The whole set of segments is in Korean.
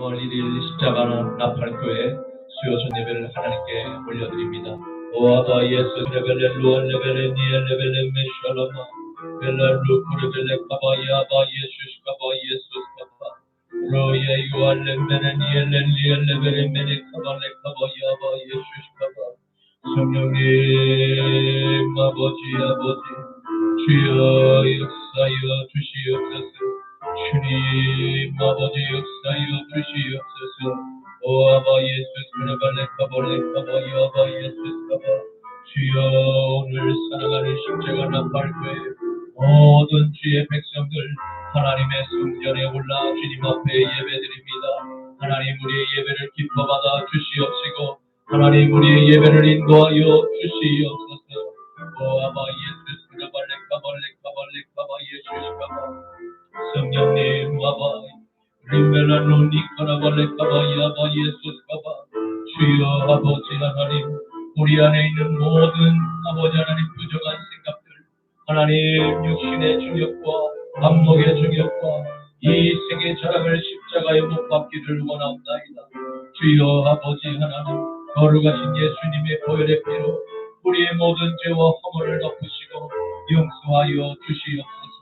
3월 1일 십자가는 나팔교회 수요전 예배를 하나님께 올려드립니다. 오 아바 예수 레벨레 루안 레벨레 니에 레벨레 메샬라마 벨라 루쿠레벨레 카바야 아바 예수스 카바 예수스 카바 로예 유알 레벨레 니에 레리에 레벨레 메네 카바레 카바야 아바 예수스 카바 성령님 아버지 주여 역사여 주시옵소서. 주님 아버지 역사여 주시옵소서. 오 아바 예수 그레발레 카발레 카바이 아바 예수 카바 주여 오늘 사랑하는 십자가 나팔교회 모든 주의 백성들 하나님의 성전에 올라 주님 앞에 예배드립니다. 하나님 우리의 예배를 기뻐받아 주시옵시고 하나님 우리의 예배를 인도하여 주시옵소서. 오 아바 예수 그레발레 카바 예수 카바 성령님 아바 리멜라노 니카라발레 카바야 아바 예수 카바 주여 아버지 하나님 우리 안에 있는 모든 아버지 하나님 부정한 생각들 하나님 육신의 중욕과 안목의 중욕과 이 생의 자랑을 십자가에 못 박기를 원합나이다. 주여 아버지 하나님 거룩하신 예수님의 보혈의 피로 우리의 모든 죄와 허물을 덮으시고 용서하여 주시옵소서.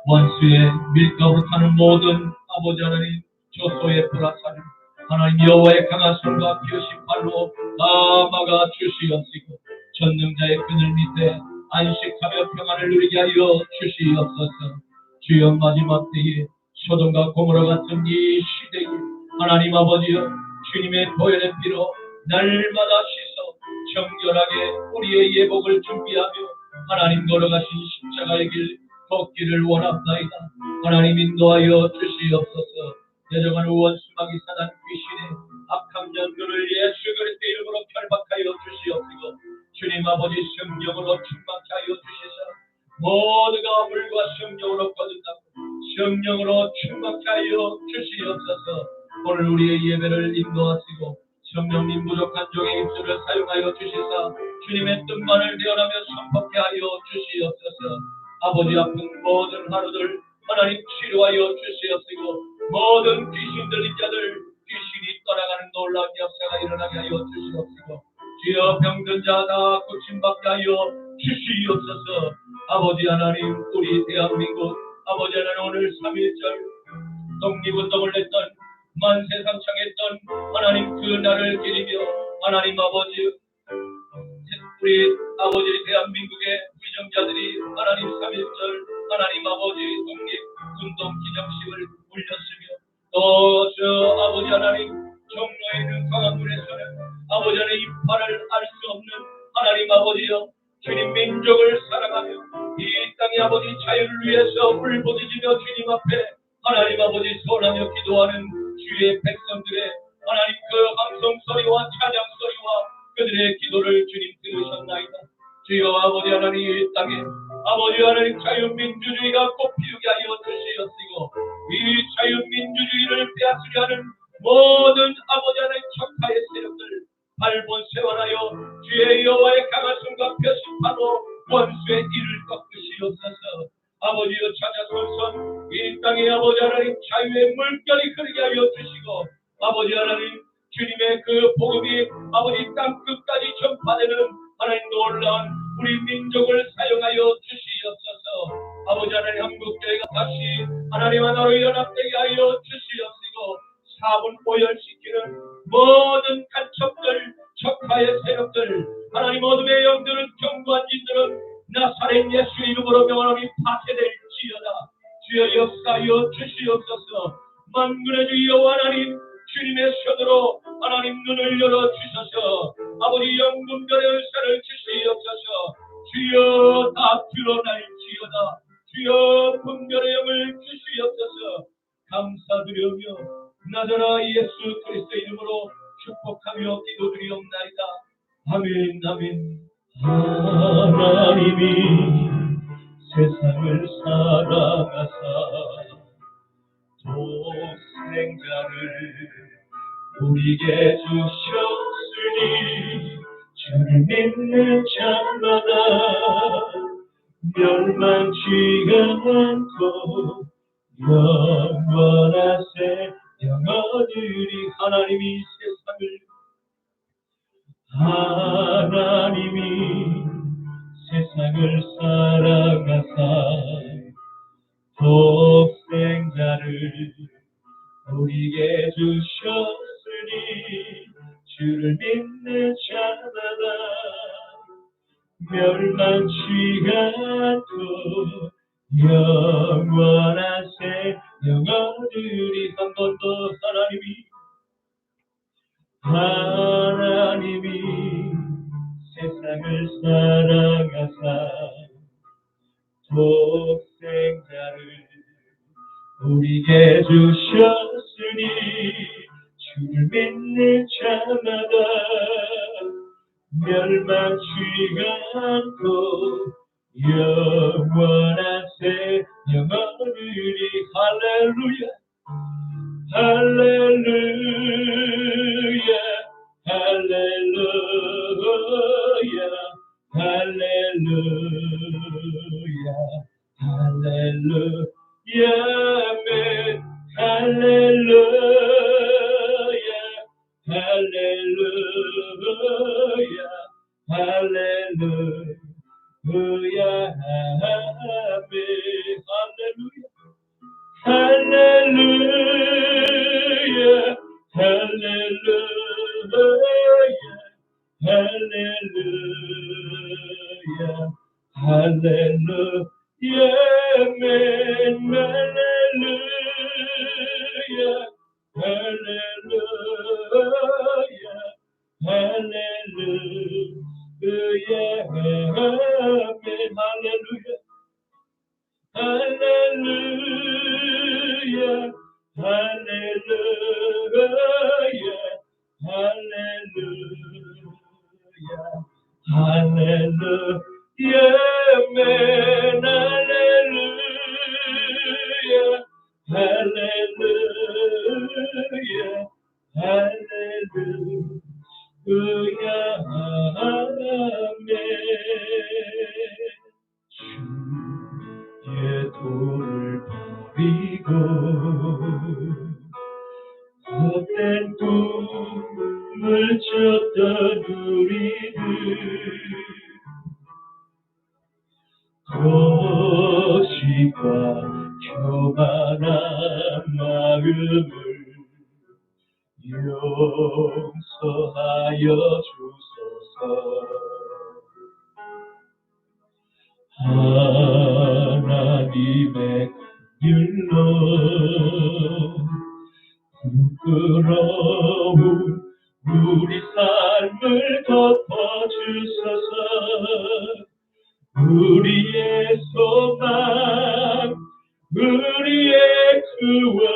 원수의 밀가루 타는 모든 아버지 하나님 조소의 불화살을 하나님 여호와의 강한 손과 피우신 팔로 다 막아 주시옵시고 전능자의 그늘 밑에 안식하며 평안을 누리게 하여 주시옵소서. 주여 마지막 때에 소돔과 고모라 같은 이 시대에 하나님 아버지여 주님의 보혈의 피로 날마다 씻어 정결하게 우리의 예복을 준비하며 하나님 걸어가신 십자가의 길 걷기를 원합나이다. 하나님 인도하여 주시옵소서. 대적한 원수마귀 사단 귀신의 악한 연구를 예수 그리스도의 이름으로 결박하여 주시옵시고 주님 아버지 성령으로 충만케 하여 주시사 모두가 물과 성령으로 거듭나고 성령으로 충만케 하여 주시옵소서. 오늘 우리의 예배를 인도하시고 성령님 부족한 종의 입술을 사용하여 주시사 주님의 뜻만을 대언하며 선포케 하여 주시옵소서. 아버지 아픈 모든 하루들 하나님 치료하여 주시옵시고 모든 귀신 들린 자들 귀신이 떠나가는 놀라운 역사가 일어나게 하여 주시옵시고 주여 병든 자 다 고침받게 하여 주시옵소서. 아버지 하나님 우리 대한민국 아버지 하나님 오늘 3.1절 독립운동을 했던 만세상창했던 하나님 그 날을 기리며 하나님 아버지 우리 아버지 대한민국의 위정자들이 하나님 3.1절 하나님 아버지 독립운동 기념식을 올렸으며 또 저 아버지 하나님 종로에 있는 광화문에서는 아버지 하나님 이파를 알 수 없는 하나님 아버지여 주님 민족을 사랑하며 이 땅의 아버지 자유를 위해서 울부짖으며 주님 앞에 하나님 아버지 소원하며 기도하는 주의 백성들의 하나님 그 함성 소리와 찬양 소리와 그들의 기도를 주님 들으셨나이다. 주여 아버지 하나님 이 땅에 아버지 하나님 자유민주주의가 꽃피우게 하여 주시옵시고 이 자유민주주의를 빼앗으려 하는 모든 아버지 하나님 적파의 세력들 발본 세워하여 주의 여호와의 강한 손과 펴심하고 원수의 이를 꺾으시옵소서. 아버지여 찾아서선 이 땅에 아버지 하나님 자유의 물결이 흐르게 하여 주시고 아버지 하나님 주님의 그 복음이 아버지 땅 끝까지 전파되는 하나님 놀라운 우리 민족을 사용하여 주시옵소서. 아버지 하나님 한국교회가 다시 하나님 하나로 연합되게 하여 주시옵시고 사분 오열시키는 모든 간첩들 적파의 세력들 하나님 어둠의 영들은 경고한 jin들은 나사렛 예수 이름으로 명하노니 파괴될지어다. 주여 역사하여 주시옵소서. 만군의 주 여호와 하나님 주님의 손으로 하나님 눈을 열어주셔서 아버지 영분별의 은사를 주시옵소서. 주여 다 드러날지어다. 주여 분별의 영을 주시옵소서. 감사드리며 나자라 예수 그리스도 이름으로 축복하며 기도드리옵나이다. 아멘 아멘. 하나님이 세상을 사랑하사 독생자를 우리에게 주셨으니 주를 믿는 자마다 멸망치가 않고 영원하세 영원 하나님이 세상을 사랑하사 독생자를 우리에게 주셨으니 주를 믿는 자마다 멸망치 않고 영원한 생명 얻으리. 한 번 더 하나님이 세상을 사랑하사 독생자를 우리에게 주셨으니 주를 믿는 자마다 멸망치 않고 영원한 생명 얻으리. 할렐루야 할렐루야 할렐루야 할렐루야 할렐루야 아멘. 할렐루야 할렐루야 할렐루야 아멘. 할렐루야 할렐루야 할렐루야 할렐루야 아멘. 할렐루야 할렐루야 할렐루야 아멘. 할렐루야 할렐루야 할렐루야 할렐루야 아멘. 할렐루야 할렐루야 할렐루야 아멘. 주의 도를 버리고 헛된 꿈을 쫓던 우리들 거짓과 교만한 마음을 용서하여 주소서. 하나님의 긍휼로 부끄러운 우리 삶을 덮어주소서. 우리의 소망 우리의 구원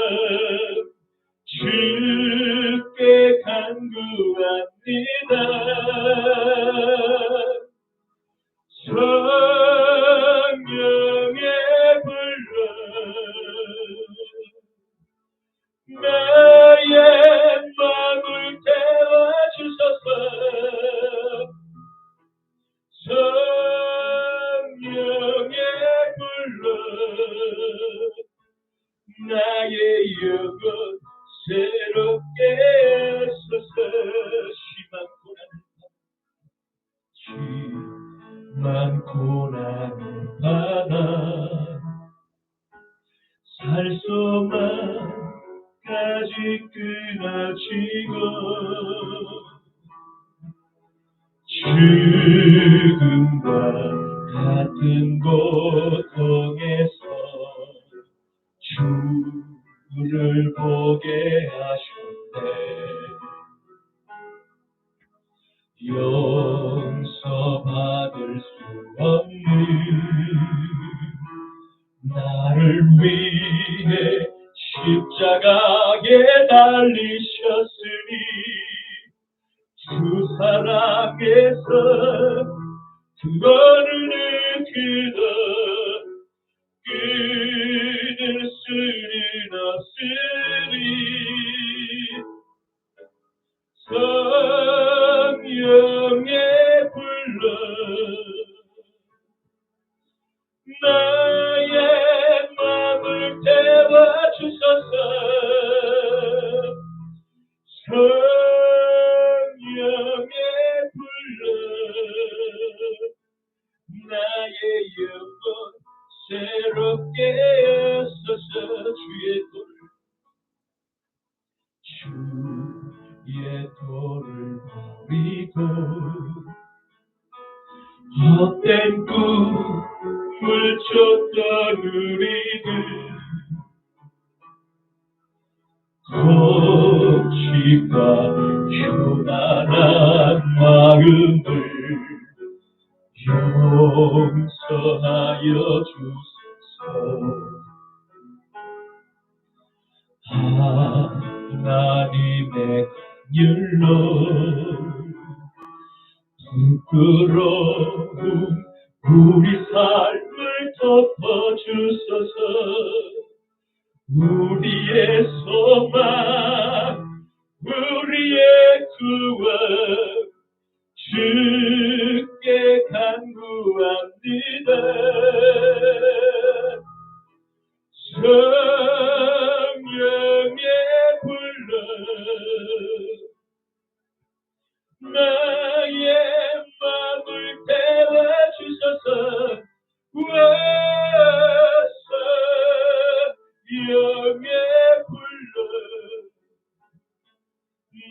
주께 간구합니다. 성령의 불러 나의 마음을 태워주소서. 성령의 불러 나의 영혼 새롭게 하소서. 많고 나는 바다 살 소망까지 끊어지고 죽음과 같은 고통에서 주를 보게 하셨네. 용서받을 수 없는 나를 위해 십자가에 달리셨으니 주 사랑에서 그거를 끊을 수는 없으리. 성령의 불러 나의 마음을 태워주소서. 헛된 꿈을 쫓던 우리들 거칠과 교만한 마음을 용서하여 주소서. 하나님의 긍휼로 부끄러운 우리 삶을 덮어주소서. 우리의 소망, 우리의 구원 주께 간구합니다. 성령의 불러 나의 마음을 태워주소서. 와서 영의 불러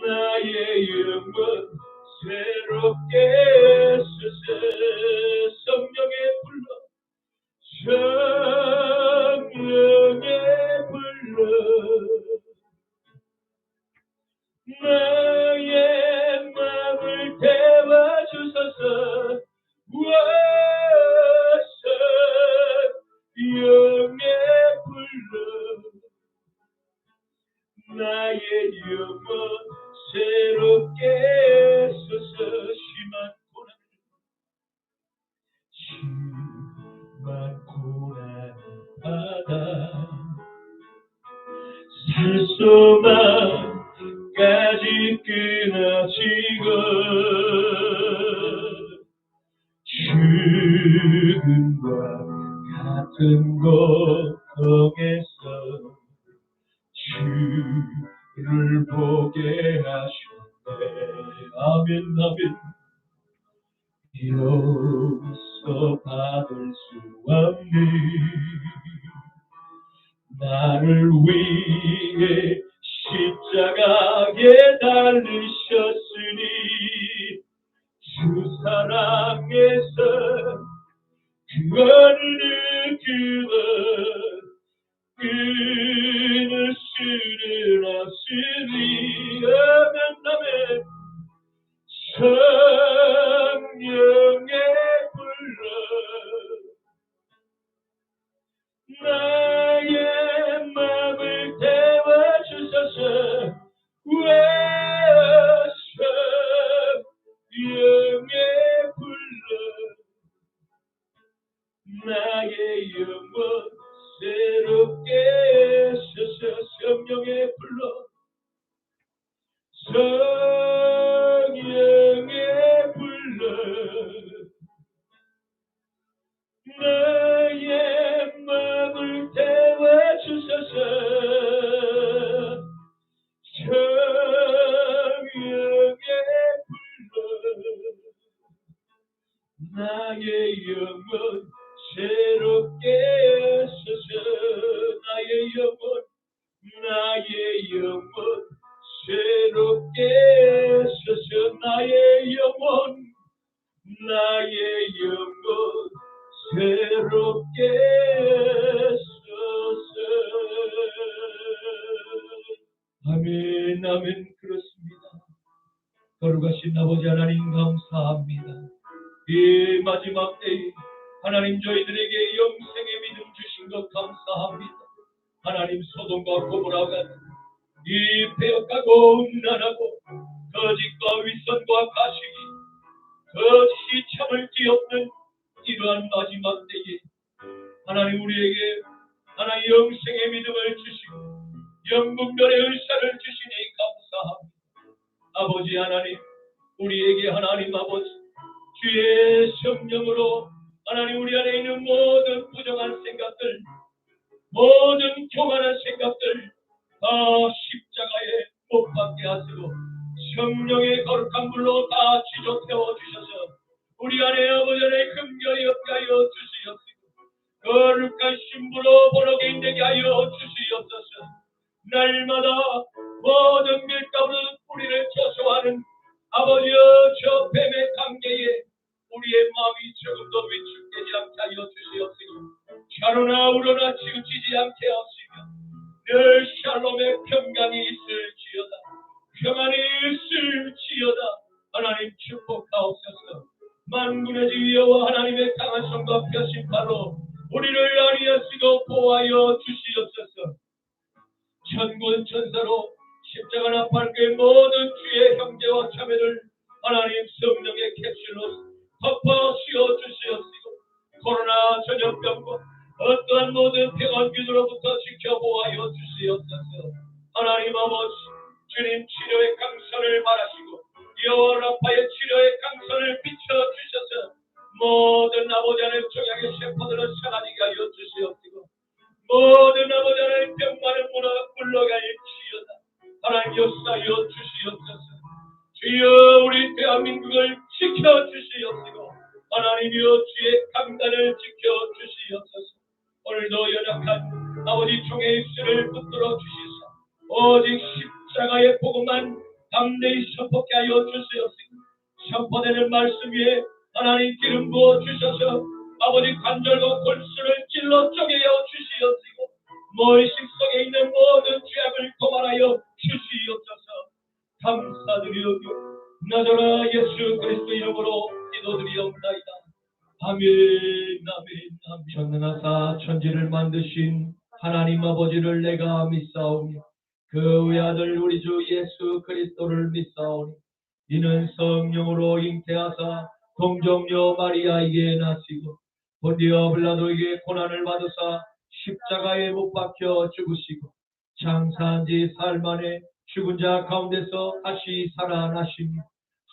나의 영혼 새롭게 쓰세. 성령의 불러 성령의 불러 나의 마음을 태워주소서. 와서 영의 불러 나의 영혼 새롭게 서서. 심한 고난을 받아 살 소망까지 끊어지고 죽음과 같은 고통에서 주를 보게 하셨네. 아멘 아멘. 용서받을 수 없는 나를 위해 십자가에 달리셨으니 주 사랑에서 그거를 느끼고 끊을 수는 없으니. 아멘 성령의 불러 나의 마음을 태워주소서. 와서 영의 불러 나의 영혼 새롭게 서서. 성령의 불러 성령의 불러 나의 마음을 태워주소서. 성령의 불러 나의 영혼 새롭게 서서. 나의 영혼 새롭게 서서. 나의 영혼 새롭게 서서. 아멘 아멘. 그렇습니다. 거룩하신 아버지 하나님 감사합니다. 이 마지막 때에 하나님 저희들에게 영생의 믿음 주신 것 감사합니다. 하나님 소돔과 고모라 같은 이 배역하고 음란하고 거짓과 위선과 가식이 거짓이 참을 기 없는 이러한 마지막 때에 하나님 우리에게 하나님 영생의 믿음을 주시고 영분별의 의사를 주시니 감사합니다. 아버지 하나님 우리에게 하나님 아버지 주의 성령으로 하나님 우리 안에 있는 모든 부정한 생각들, 모든 교만한 생각들 다 십자가에 못 박게 하시고 성령의 거룩한 불로 다 지져 태워주셔서 우리 안에 아버지 안에 긍휼히 없게 하여 주시옵시고 거룩한 신부로 보너게 인되게 하여 주시옵소서. 날마다 모든 밀가루 뿌리를 저소하는 아버지여 저 뱀의 관계에 우리의 마음이 조금도 위축되지 않게 하여 주시옵시고 좌로나 우로나 치우치지 않게 하시며 늘 샬롬의 평강이 있을지어다. 평안이 있을지어다. 하나님 축복하옵소서. 만군의 주 여호와 하나님의 강한 손과 펴신 발로 우리를 안위하시고 보호하여 주시옵소서. 천군 천사로 십자가 나팔교의 모든 주의 형제와 자매를 하나님 성령의 캡슐로 덮어 씌워 주시옵시고 코로나 전염병과 어떠한 모든 병원균으로부터 지켜 보호하여 주시옵소서. 하나님 아버지 주님 치료의 강선을 말하시고 여호와 라파의 치료의 강선을 비춰주셔서 모든 아버지 하나님 종양의 세포들을 사라지게 하여 주시옵시고 모든 아버지 하나님 병만을 물러갈지어다. 하나님 역사하여 주시옵소서. 주여 우리 대한민국을 지켜주시옵시고 하나님이여 주의 강단을 지켜주시옵소서. 오늘도 연약한 아버지 종의 입술을 붙들어 주시사 오직 십자가의 복음만 담대히 선포케 하여 주시옵시고 선포되는 말씀 위에 하나님 기름 부어 주셔서 아버지 관절과 골수를 찔러 쪼개어 주시옵시고 머리식 속에 있는 모든 죄악을 고발하여 주시옵소서. 감사드리오며 나저라 예수 그리스도 이름으로 기도드리옵나이다. 아멘 아멘 아멘. 전능하사 천지를 만드신 하나님 아버지를 내가 믿사오며 그 외아들 우리 주 예수 그리스도를 믿사오니 이는 성령으로 잉태하사 동정녀 마리아에게 나시고 본디오 빌라도에게 고난을 받으사 십자가에 못 박혀 죽으시고 장사한 지 사흘 만에 죽은 자 가운데서 다시 살아나시며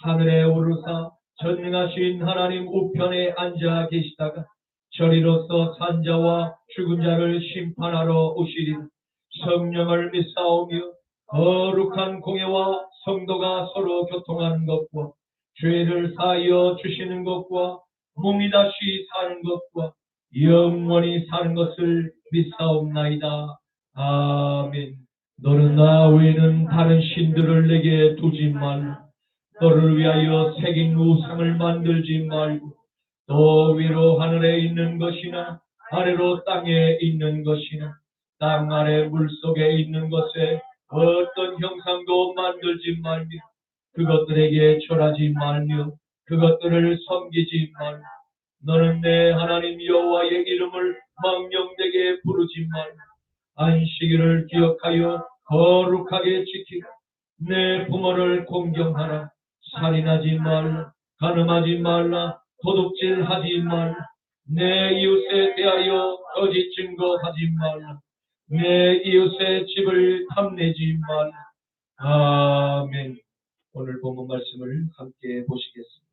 하늘에 오르사 전능하신 하나님 우편에 앉아 계시다가 저리로서 산자와 죽은 자를 심판하러 오시리니 성령을 믿사오며 거룩한 공예와 성도가 서로 교통하는 것과 죄를 사하여 주시는 것과 몸이 다시 사는 것과 영원히 사는 것을 믿사옵나이다. 아멘. 너는 나 외에는 다른 신들을 내게 두지 말라. 너를 위하여 새긴 우상을 만들지 말고 또 위로 하늘에 있는 것이나 아래로 땅에 있는 것이나 땅 아래 물속에 있는 것에 어떤 형상도 만들지 말며 그것들에게 절하지 말며 그것들을 섬기지 말며 너는 내 하나님 여호와의 이름을 망령되게 부르지 말며 안식일을 기억하여 거룩하게 지키고 내 부모를 공경하라. 살인하지 말라. 간음하지 말라. 도둑질하지 말라. 내 이웃에 대하여 거짓 증거하지 말라. 내 이웃의 집을 탐내지 말라. 아멘. 오늘 본문 말씀을 함께 보시겠습니다.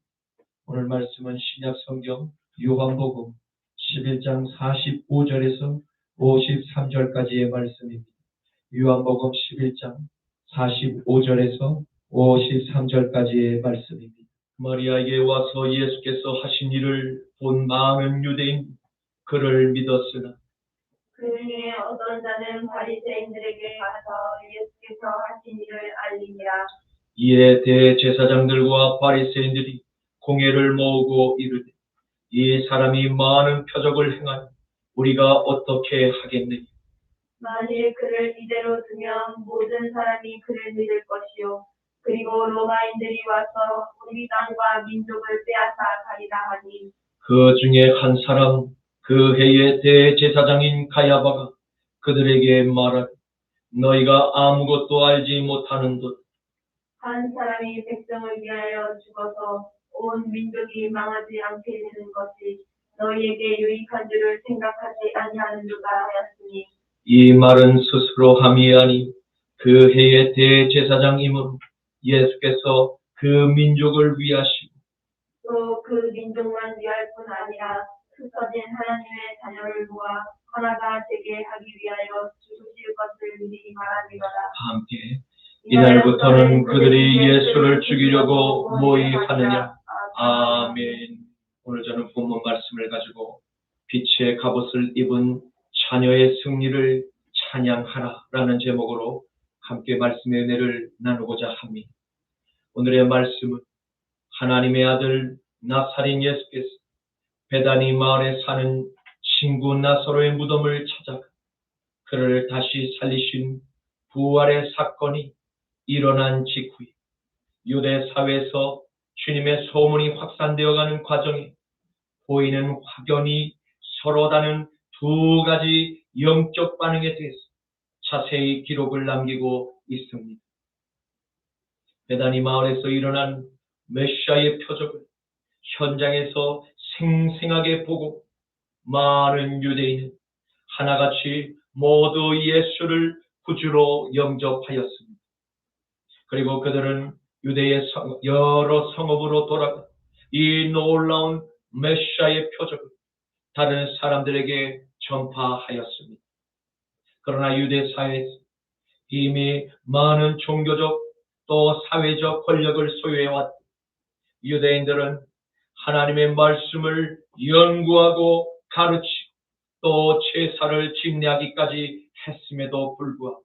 오늘 말씀은 신약 성경 요한복음 11장 45절에서 53절까지의 말씀입니다. 요한복음 11장 45절에서 53절까지의 말씀입니다. 마리아에게 와서 예수께서 하신 일을 본 많은 유대인 그를 믿었으나 그 중에 어떤 자는 바리새인들에게 가서 예수께서 하신 일을 알리니라. 이에 대제사장들과 바리새인들이 공회를 모으고 이르되 이 사람이 많은 표적을 행하니 우리가 어떻게 하겠느냐. 만일 그를 이대로 두면 모든 사람이 그를 믿을 것이요 그리고 로마인들이 와서 우리 땅과 민족을 빼앗아 가리라 하니 그 중에 한 사람 그 해의 대제사장인 가야바가 그들에게 말하되 너희가 아무것도 알지 못하는듯 한 사람이 백성을 위하여 죽어서 온 민족이 망하지 않게 되는 것이 너희에게 유익한 줄을 생각하지 아니하는도다 하였으니 이 말은 스스로 함이 아니 그 해의 대제사장이므로 예수께서 그 민족을 위하시고 또 그 민족만 위할 뿐 아니라 흩어진 하나님의 자녀를 모아 하나가 되게 하기 위하여 죽으실 것을 미리 말하니로다. 함께 이날부터는 그들이 예수를 죽이려고 모의하느냐. 아멘. 오늘 저는 본문 말씀을 가지고 빛의 갑옷을 입은 자녀의 승리를 찬양하라라는 제목으로 함께 말씀의 은혜를 나누고자 합니다. 오늘의 말씀은 하나님의 아들 나사렛 예수께서 베다니 마을에 사는 친구 나사로의 무덤을 찾아가 그를 다시 살리신 부활의 사건이 일어난 직후에 유대 사회에서 주님의 소문이 확산되어가는 과정에 보이는 확연히 서로 다른 두 가지 영적 반응에 대해서 자세히 기록을 남기고 있습니다. 베다니 마을에서 일어난 메시아의 표적을 현장에서 생생하게 보고 많은 유대인은 하나같이 모두 예수를 구주로 영접하였습니다. 그리고 그들은 유대의 여러 성읍으로 돌아가 이 놀라운 메시아의 표적을 다른 사람들에게 전파하였습니다. 그러나 유대 사회에서 이미 많은 종교적 또 사회적 권력을 소유해왔던 유대인들은 하나님의 말씀을 연구하고 가르치고 또 제사를 집례하기까지 했음에도 불구하고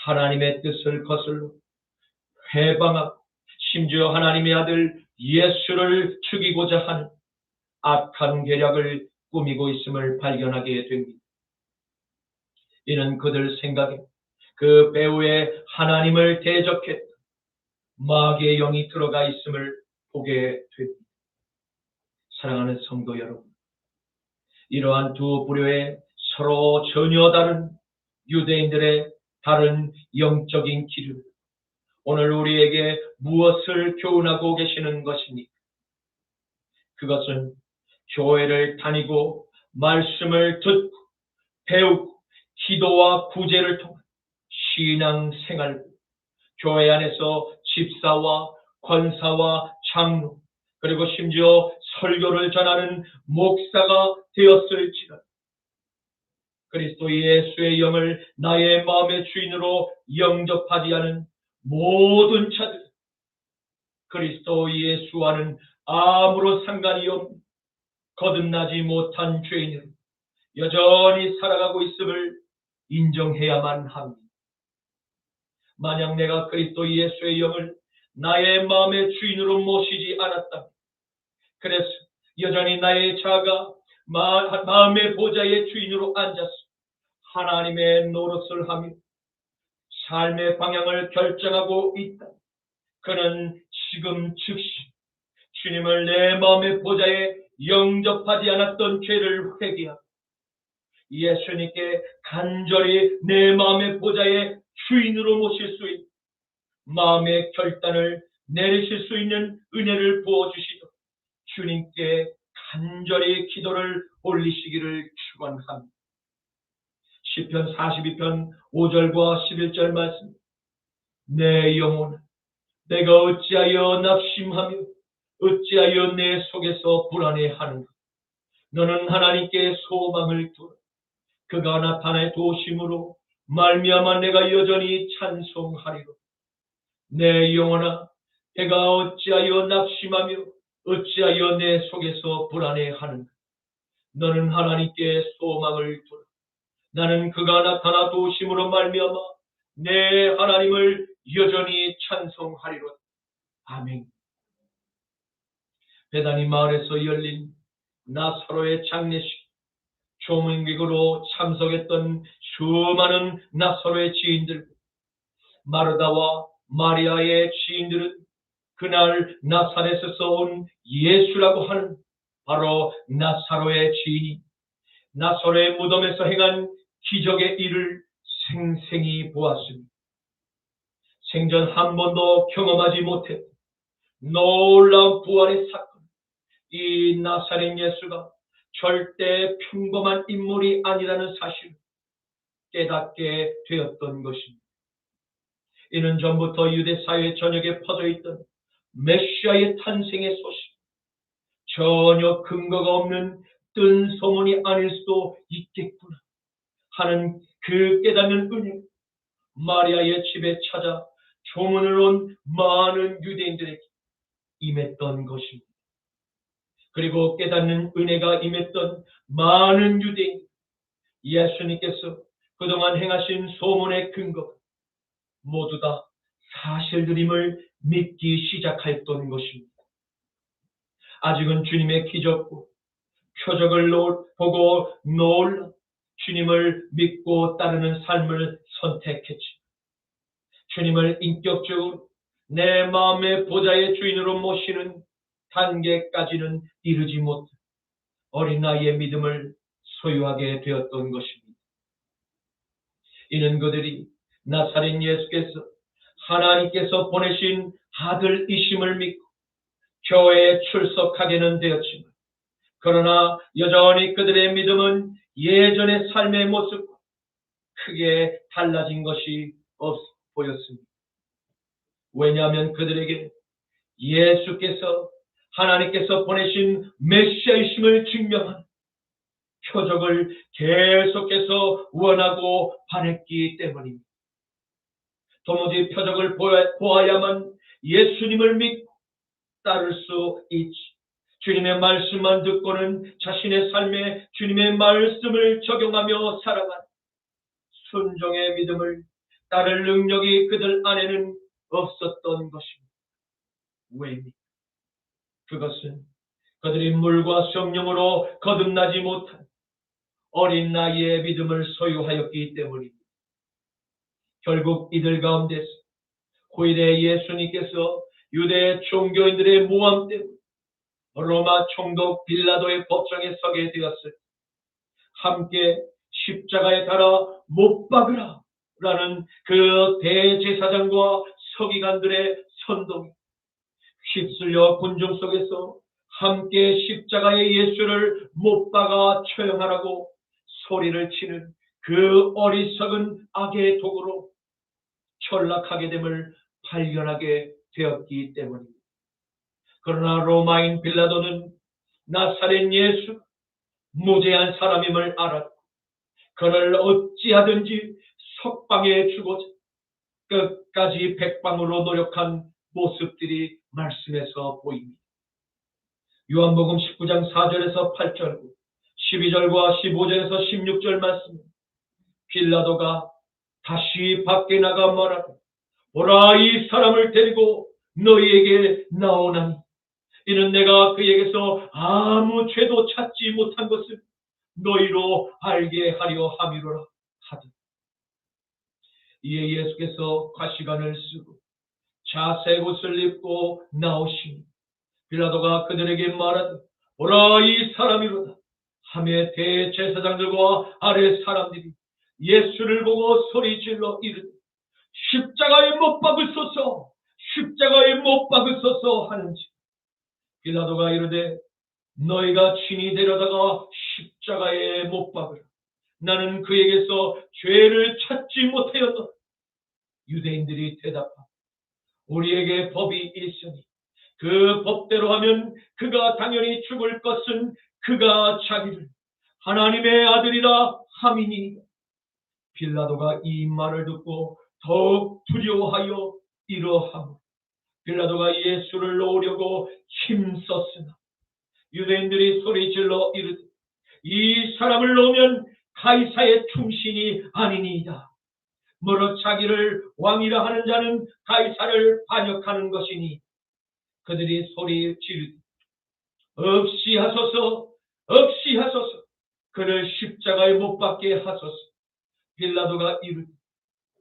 하나님의 뜻을 거슬러 회방하고 심지어 하나님의 아들 예수를 죽이고자 하는 악한 계략을 꾸미고 있음을 발견하게 됩니다. 이는 그들 생각에 그 배후에 하나님을 대적했던 마귀의 영이 들어가 있음을 보게 됩니다. 사랑하는 성도 여러분, 이러한 두 부류의 서로 전혀 다른 유대인들의 다른 영적인 기류, 오늘 우리에게 무엇을 교훈하고 계시는 것입니까? 그것은 교회를 다니고 말씀을 듣고 배우고 기도와 구제를 통한 신앙생활, 교회 안에서 집사와 권사와 장로 그리고 심지어 설교를 전하는 목사가 되었을지라도 그리스도 예수의 영을 나의 마음의 주인으로 영접하지 않은 모든 자들, 그리스도 예수와는 아무런 상관이 없는 거듭나지 못한 죄인으로 여전히 살아가고 있음을 인정해야만 합니다. 만약 내가 그리스도 예수의 영을 나의 마음의 주인으로 모시지 않았다면, 그래서 여전히 나의 자가 마음의 보좌의 주인으로 앉아서 하나님의 노릇을 하며 삶의 방향을 결정하고 있다. 그는 지금 즉시 주님을 내 마음의 보좌에 영접하지 않았던 죄를 회개하고 예수님께 간절히 내 마음의 보좌에 주인으로 모실 수 있는 마음의 결단을 내리실 수 있는 은혜를 부어주시도록 주님께 간절히 기도를 올리시기를 축원합니다. 시편 42편 5절과 11절 말씀, 내 영혼아 내가 어찌하여 낙심하며 어찌하여 내 속에서 불안해하는가. 너는 하나님께 소망을 두라. 그가 나타내 도심으로 말미암아 내가 여전히 찬송하리로. 내 영혼아 내가 어찌하여 낙심하며 어찌하여 내 속에서 불안해하는가. 너는 하나님께 소망을 두라. 나는 그가 나타나 도심으로 말미암아 내 하나님을 여전히 찬송하리로. 아멘. 베다니 마을에서 열린 나사로의 장례식, 조문객으로 참석했던 수많은 나사로의 지인들, 마르다와 마리아의 지인들은 그날 나사렛에서 온 예수라고 하는 바로 나사로의 지인이 나사로의 무덤에서 행한 기적의 일을 생생히 보았습니다. 생전 한 번도 경험하지 못했던 놀라운 부활의 사건, 이 나사렛 예수가 절대 평범한 인물이 아니라는 사실을 깨닫게 되었던 것입니다. 이는 전부터 유대 사회 전역에 퍼져있던 메시아의 탄생의 소식, 전혀 근거가 없는 뜬 소문이 아닐 수도 있겠구나 하는 그 깨닫는 은혜, 마리아의 집에 찾아 조문을 온 많은 유대인들에게 임했던 것입니다. 그리고 깨닫는 은혜가 임했던 많은 유대인, 예수님께서 그동안 행하신 소문의 근거가 모두 다 사실들임을 믿기 시작했던 것입니다. 아직은 주님의 기적과 표적을 보고 놀라 주님을 믿고 따르는 삶을 선택했지. 주님을 인격적으로 내 마음의 보좌의 주인으로 모시는 단계까지는 이르지 못한 어린 나이의 믿음을 소유하게 되었던 것입니다. 이는 그들이 나사렛 예수께서 하나님께서 보내신 아들이심을 믿고 교회에 출석하게는 되었지만, 그러나 여전히 그들의 믿음은 예전의 삶의 모습과 크게 달라진 것이 없어 보였습니다. 왜냐하면 그들에게 예수께서 하나님께서 보내신 메시아이심을 증명하는 표적을 계속해서 원하고 바랬기 때문입니다. 도무지 표적을 보아야만 예수님을 믿고 따를 수 있지. 주님의 말씀만 듣고는 자신의 삶에 주님의 말씀을 적용하며 살아가는 순종의 믿음을 따를 능력이 그들 안에는 없었던 것입니다. 왜입니까? 그것은 그들이 물과 성령으로 거듭나지 못한 어린 나이의 믿음을 소유하였기 때문입니다. 결국 이들 가운데서 후일에 예수님께서 유대 종교인들의 모함 때문에 로마 총독 빌라도의 법정에 서게 되었을 때 함께 십자가에 달아 못 박으라 라는 그 대제사장과 서기관들의 선동이 휩쓸려 군중 속에서 함께 십자가에 예수를 못 박아 처형하라고 소리를 치는 그 어리석은 악의 도구로 전락하게 됨을 발견하게 되었기 때문입니다. 그러나 로마인 빌라도는 나사렛 예수 무죄한 사람임을 알았고 그를 어찌하든지 석방해 주고자 끝까지 백방으로 노력한 모습들이 말씀에서 보입니다. 요한복음 19장 4절에서 8절, 12절과 15절에서 16절 말씀, 빌라도가 다시 밖에 나가 말하되 보라, 이 사람을 데리고 너희에게 나오나니 이는 내가 그에게서 아무 죄도 찾지 못한 것을 너희로 알게 하려 함이로라 하더라. 이에 예수께서 과시관을 쓰고 자색 옷을 입고 나오시니 빌라도가 그들에게 말하되 보라, 이 사람이로다 하며 대제사장들과 아래 사람들이 예수를 보고 소리질러 이르되 십자가에 못 박으소서, 십자가에 못 박으소서 하는지, 빌라도가 이르되 너희가 친히 데려다가 십자가에 못 박으라. 나는 그에게서 죄를 찾지 못하였노라. 유대인들이 대답하되 우리에게 법이 있으니 그 법대로 하면 그가 당연히 죽을 것은 그가 자기를 하나님의 아들이라 함이니이다. 빌라도가 이 말을 듣고 더욱 두려워하여 이러하고 빌라도가 예수를 놓으려고 힘썼으나 유대인들이 소리질러 이르되 이 사람을 놓으면 가이사의 충신이 아니니이다. 무릇 자기를 왕이라 하는 자는 가이사를 반역하는 것이니 그들이 소리 지르되 없이 하소서, 없이 하소서, 그를 십자가에 못 박게 하소서. 빌라도가 이르되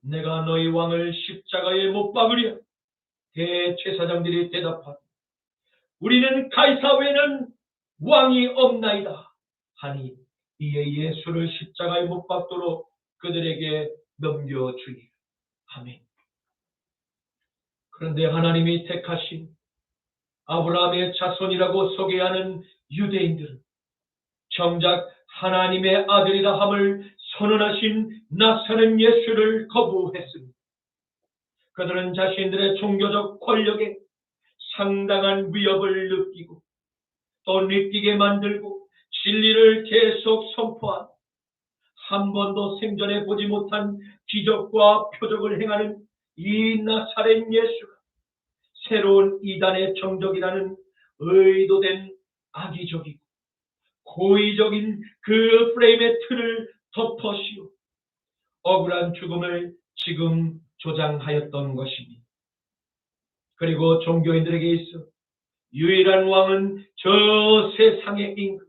내가 너희 왕을 십자가에 못 박으랴. 대제사장들이 대답하되 우리는 가이사 외에는 왕이 없나이다 하니 이에 예수를 십자가에 못 박도록 그들에게 넘겨주니. 아멘. 그런데 하나님이 택하신 아브라함의 자손이라고 소개하는 유대인들은 정작 하나님의 아들이라 함을 선언하신 나사렛 예수를 거부했습니다. 그들은 자신들의 종교적 권력에 상당한 위협을 느끼고 또 느끼게 만들고 진리를 계속 선포한 한 번도 생전에 보지 못한 기적과 표적을 행하는 이 나사렛 예수가 새로운 이단의 정적이라는 의도된 악의적이고 고의적인 그 프레임의 틀을 덮어씌워 억울한 죽음을 지금 조장하였던 것입니다. 그리고 종교인들에게 있어 유일한 왕은 저 세상의 임금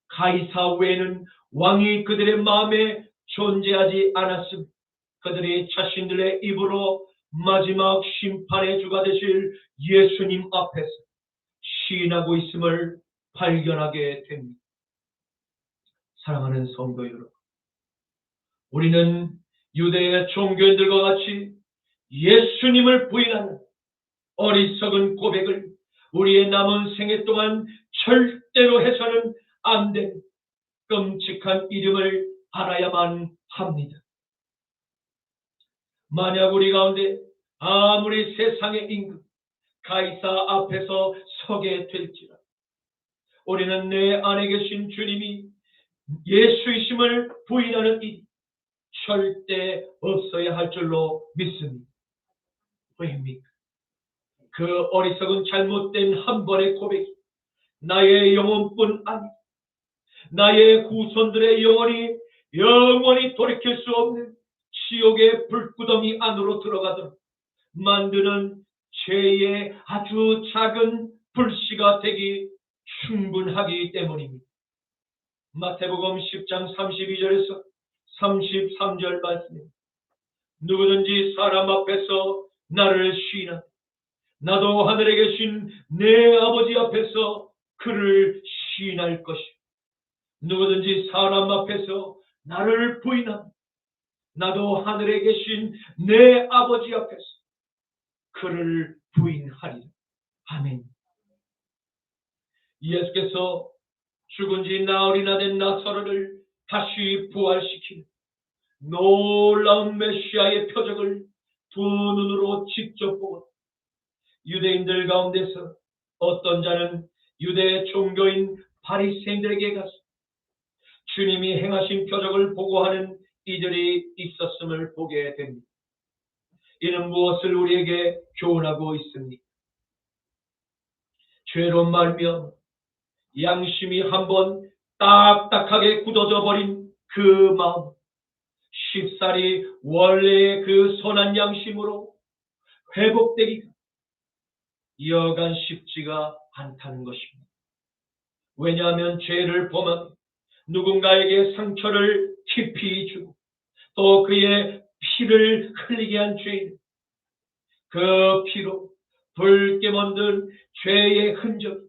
가이사 외에는 왕이 그들의 마음에 존재하지 않았음. 그들이 자신들의 입으로 마지막 심판의 주가 되실 예수님 앞에서 시인하고 있음을 발견하게 됩니다. 사랑하는 성도 여러분, 우리는 유대의 종교인들과 같이 예수님을 부인하는 어리석은 고백을 우리의 남은 생애 동안 절대로 해서는 안 되는 끔찍한 이름을 알아야만 합니다. 만약 우리 가운데 아무리 세상의 임금 가이사 앞에서 서게 될지라도 우리는 내 안에 계신 주님이 예수이심을 부인하는 일이 절대 없어야 할 줄로 믿습니다. 왜입니까? 그 어리석은 잘못된 한 번의 고백이 나의 영혼뿐 아니라 나의 후손들의 영원히 돌이킬 수 없는 지옥의 불구덩이 안으로 들어가도록 만드는 죄의 아주 작은 불씨가 되기 충분하기 때문입니다. 마태복음 10장 32절에서 33절 말씀입니다. 누구든지 사람 앞에서 나를 시인하면 나도 하늘에 계신 내 아버지 앞에서 그를 시인할 것이요. 누구든지 사람 앞에서 나를 부인하면 나도 하늘에 계신 내 아버지 앞에서 그를 부인하리라. 아멘. 예수께서 죽은 지 나흘이나 된 나사로를 다시 부활시키는 놀라운 메시아의 표적을 두 눈으로 직접 보고 유대인들 가운데서 어떤 자는 유대 종교인 바리새인들에게 가서 주님이 행하신 표적을 보고하는 이들이 있었음을 보게 됩니다. 이는 무엇을 우리에게 교훈하고 있습니까? 죄로 말미암아 양심이 한번 딱딱하게 굳어져 버린 그 마음, 쉽사리 원래의 그 선한 양심으로 회복되기가 여간 쉽지가 않다는 것입니다. 왜냐하면 죄를 범하면 누군가에게 상처를 깊이 주고 또 그의 피를 흘리게 한 죄인, 그 피로 붉게 만든 죄의 흔적,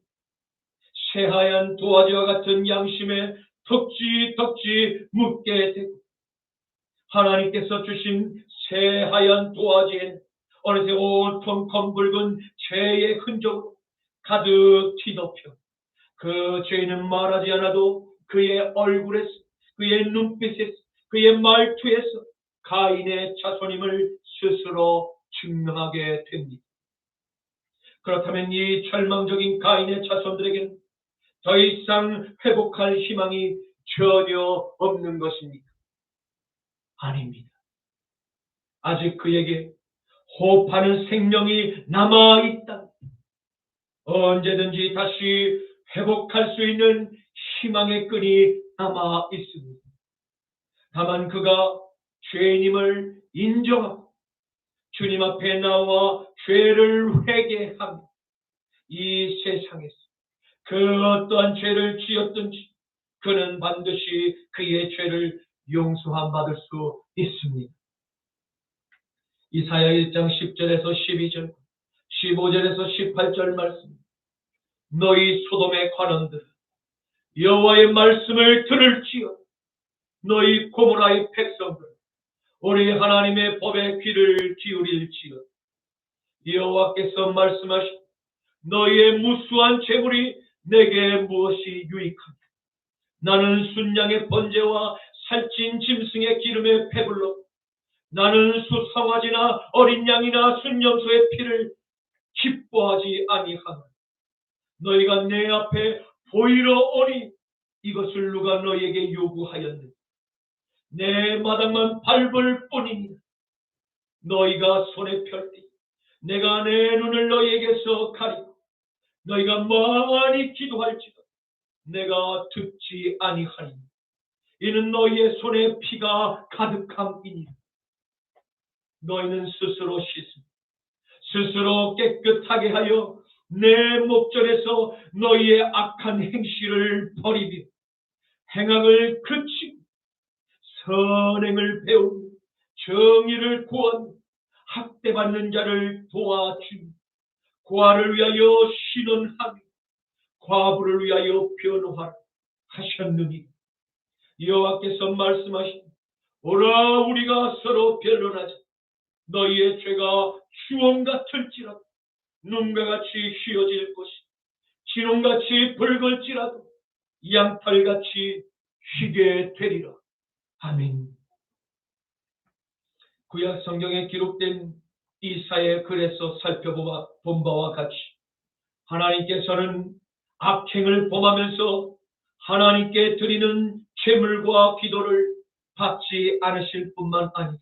새하얀 도화지와 같은 양심에 덕지 묻게 되고 하나님께서 주신 새하얀 도화지에는 어느새 온통 검붉은 죄의 흔적으로 가득 뒤덮여 그 죄인은 말하지 않아도 그의 얼굴에서, 그의 눈빛에서, 그의 말투에서 가인의 자손임을 스스로 증명하게 됩니다. 그렇다면 이 절망적인 가인의 자손들에게는 더 이상 회복할 희망이 전혀 없는 것입니까? 아닙니다. 아직 그에게 호흡하는 생명이 남아있다. 언제든지 다시 회복할 수 있는 희망의 끈이 남아 있습니다. 다만 그가 죄인임을 인정하고 주님 앞에 나와 죄를 회개하며 이 세상에서 그 어떠한 죄를 지었든지 그는 반드시 그의 죄를 용서함 받을 수 있습니다. 이사야 1장 10절에서 12절, 15절에서 18절 말씀. 너희 소돔의 관원들 여호와의 말씀을 들을지어다. 너희 고모라의 백성들 우리 하나님의 법에 귀를 기울일지어다. 여호와께서 말씀하시고 너희의 무수한 재물이 내게 무엇이 유익하냐. 나는 순양의 번제와 살찐 짐승의 기름에 배불러 나는 수송아지나 어린 양이나 순염소의 피를 기뻐하지 아니하노라. 너희가 내 앞에 보이러 오니 이것을 누가 너희에게 요구하였느냐. 내 마당만 밟을 뿐이니 너희가 손에 펼 때 내가 내 눈을 너희에게서 가리고 너희가 많이 기도할지도 내가 듣지 아니하리니 이는 너희의 손에 피가 가득함이니라. 너희는 스스로 씻음 스스로 깨끗하게 하여 내 목전에서 너희의 악한 행실을 버리며 행악을 그치고 선행을 배우며 정의를 구하며 학대받는 자를 도와주며 고아를 위하여 신원하며 과부를 위하여 변호하라 하셨느니 여호와께서 말씀하시니 오라 우리가 서로 변론하자. 너희의 죄가 주홍 같을지라도 눈과 같이 휘어질 것이 진홍같이 붉을지라도 양털같이 휘게 되리라. 아멘. 구약 성경에 기록된 이사야의 글에서 살펴본 바와 같이 하나님께서는 악행을 범하면서 하나님께 드리는 제물과 기도를 받지 않으실 뿐만 아니라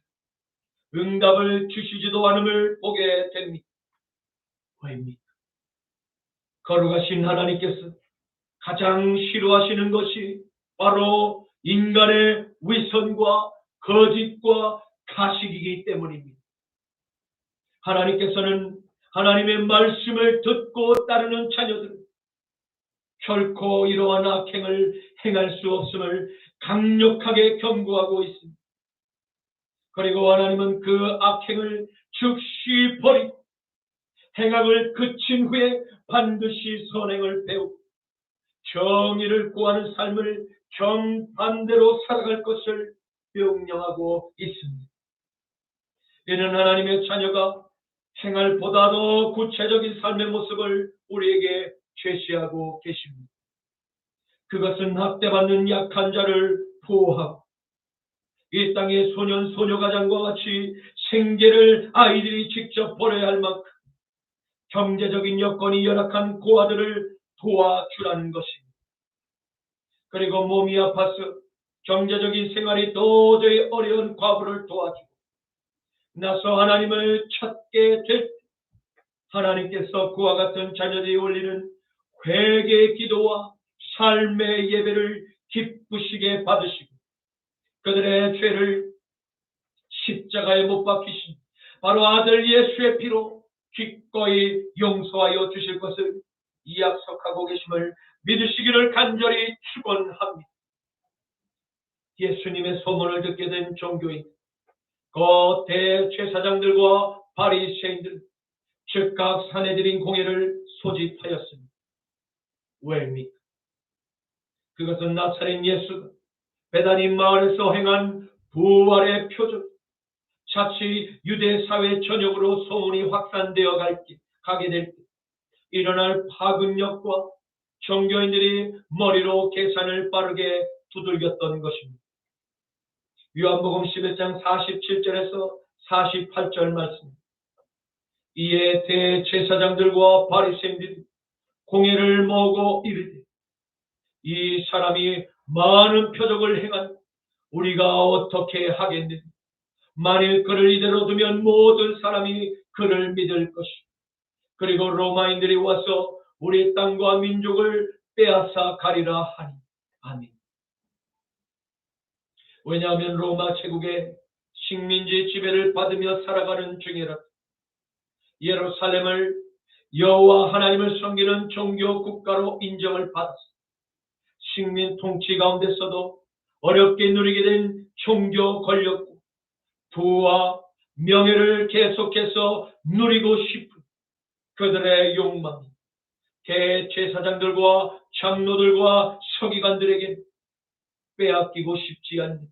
응답을 주시지도 않음을 보게 됩니다. 왜입니까? 거룩하신 하나님께서 가장 싫어하시는 것이 바로 인간의 위선과 거짓과 가식이기 때문입니다. 하나님께서는 하나님의 말씀을 듣고 따르는 자녀들은 결코 이러한 악행을 행할 수 없음을 강력하게 경고하고 있습니다. 그리고 하나님은 그 악행을 즉시 버리고 행악을 그친 후에 반드시 선행을 배우고 정의를 구하는 삶을 정반대로 살아갈 것을 명령하고 있습니다. 이는 하나님의 자녀가 행할 보다 더 구체적인 삶의 모습을 우리에게 제시하고 계십니다. 그것은 학대받는 약한 자를 보호하고 이 땅의 소년 소녀가장과 같이 생계를 아이들이 직접 벌여야 할 만큼 경제적인 여건이 열악한 고아들을 도와주라는 것입니다. 그리고 몸이 아파서 경제적인 생활이 도저히 어려운 과부를 도와주고 나서 하나님을 찾게 될 때 하나님께서 그와 같은 자녀들이 올리는 회개의 기도와 삶의 예배를 기쁘시게 받으시고 그들의 죄를 십자가에 못 박히신 바로 아들 예수의 피로 기꺼이 용서하여 주실 것을 약속하고 계심을 믿으시기를 간절히 축원합니다. 예수님의 소문을 듣게 된 종교인 그 대제사장들과 바리새인들 즉각 사내들인 공회를 소집하였습니다. 왜입니까? 그것은 나사렛 예수가 베다니 마을에서 행한 부활의 표적, 자칫 유대 사회 전역으로 소문이 확산되어 가게 될 때 일어날 파급력과 종교인들이 머리로 계산을 빠르게 두들겼던 것입니다. 요한복음 11장 47절에서 48절 말씀. 이에 대제사장들과 바리새인들이 공회를 모으고 이르되 이 사람이 많은 표적을 행한 우리가 어떻게 하겠느냐. 만일 그를 이대로 두면 모든 사람이 그를 믿을 것이고 그리고 로마인들이 와서 우리 땅과 민족을 빼앗아 가리라 하니. 아멘. 왜냐하면 로마 제국의 식민지 지배를 받으며 살아가는 중이라 예루살렘을 여호와 하나님을 섬기는 종교 국가로 인정을 받았어. 식민 통치 가운데서도 어렵게 누리게 된 종교 권력과 부와 명예를 계속해서 누리고 싶은 그들의 욕망이 대제사장들과 장로들과 서기관들에게 빼앗기고 싶지 않는